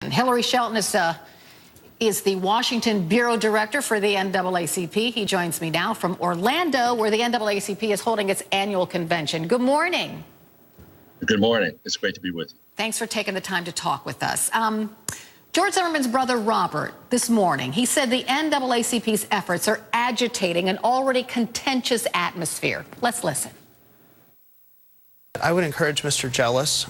Washington. Hilary Shelton is the Washington Bureau Director for the NAACP. He joins me now from Orlando, where the NAACP is holding its annual convention. Good morning. Good morning. It's great to be with you. Thanks for taking the time to talk with us. George Zimmerman's brother, Robert, this morning, he said the NAACP's efforts are agitating an already contentious atmosphere. Let's listen. I would encourage Mr. Jealous,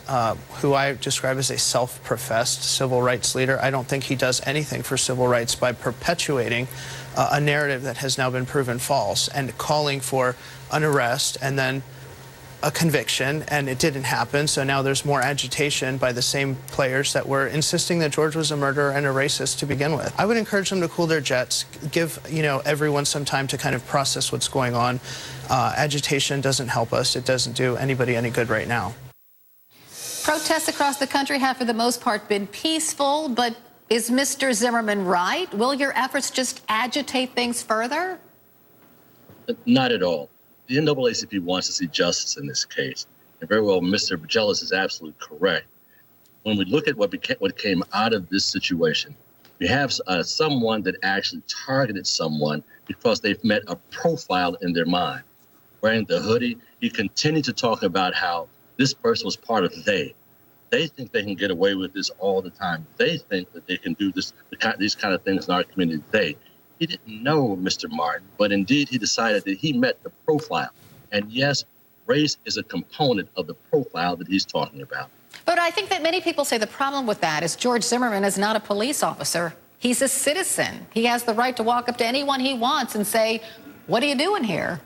who I describe as a self-professed civil rights leader. I don't think he does anything for civil rights by perpetuating a narrative that has now been proven false and calling for an arrest and then a conviction, and it didn't happen. So now there's more agitation by the same players that were insisting that George was a murderer and a racist to begin with. I would encourage them to cool their jets, give everyone some time to kind of process what's going on. Agitation doesn't help us. It doesn't do anybody any good right now. Protests across the country have, for the most part, been peaceful, but is Mr. Zimmerman right? Will your efforts just agitate things further? Not at all. The NAACP wants to see justice in this case. And very well, Mr. Jealous is absolutely correct. When we look at what came out of this situation, we have someone that actually targeted someone because they've met a profile in their mind. Wearing the hoodie, he continued to talk about how this person was part of they. They think they can get away with this all the time. They think that they can do these kind of things in our community. He didn't know Mr. Martin, but indeed he decided that he met the profile. And yes, race is a component of the profile that he's talking about. But I think that many people say the problem with that is George Zimmerman is not a police officer. He's a citizen. He has the right to walk up to anyone he wants and say, "What are you doing here?"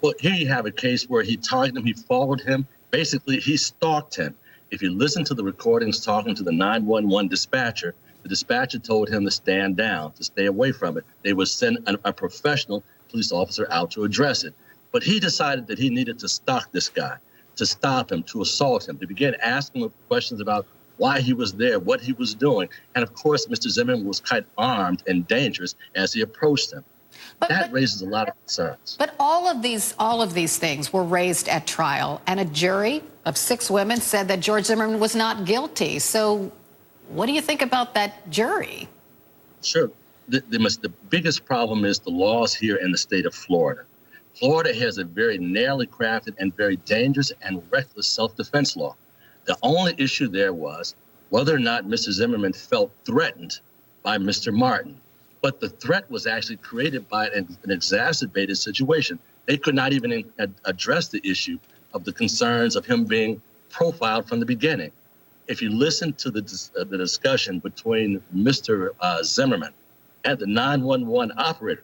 Well, here you have a case where he targeted him, he followed him. Basically, he stalked him. If you listen to the recordings talking to the 911 dispatcher, the dispatcher told him to stand down, to stay away from it. They would send a professional police officer out to address it. But he decided that he needed to stalk this guy, to stop him, to assault him, to begin asking him questions about why he was there, what he was doing. And of course, Mr. Zimmerman was quite armed and dangerous as he approached him. That raises a lot of concerns. But all of these things were raised at trial, and a jury of 6 women said that George Zimmerman was not guilty. So what do you think about that jury? Sure. The biggest problem is the laws here in the state of Florida. Florida has a very narrowly crafted and very dangerous and reckless self-defense law. The only issue there was whether or not Mr. Zimmerman felt threatened by Mr. Martin. But the threat was actually created by an exacerbated situation. They could not even address the issue of the concerns of him being profiled from the beginning. If you listen to the discussion between Mr. Zimmerman and the 911 operator,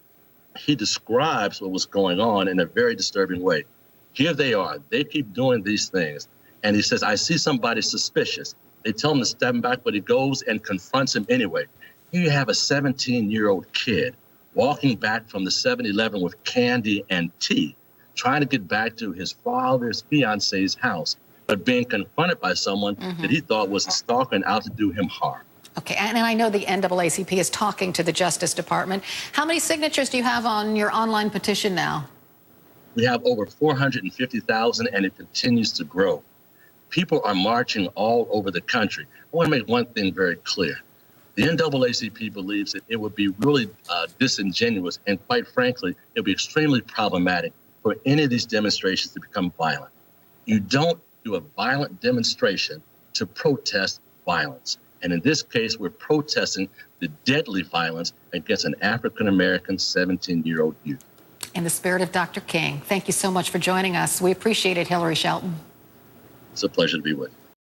he describes what was going on in a very disturbing way. Here they are. They keep doing these things. And he says, "I see somebody suspicious." They tell him to step back, but he goes and confronts him anyway. Here you have a 17-year-old kid walking back from the 7-Eleven with candy and tea, trying to get back to his father's fiance's house, but being confronted by someone that he thought was a stalker and out to do him harm. Okay, and I know the NAACP is talking to the Justice Department. How many signatures do you have on your online petition now? We have over 450,000, and it continues to grow. People are marching all over the country. I want to make one thing very clear. The NAACP believes that it would be really disingenuous, and quite frankly, it would be extremely problematic for any of these demonstrations to become violent. You don't do a violent demonstration to protest violence. And in this case, we're protesting the deadly violence against an African-American 17-year-old youth. In the spirit of Dr. King, thank you so much for joining us. We appreciate it, Hilary Shelton. It's a pleasure to be with you.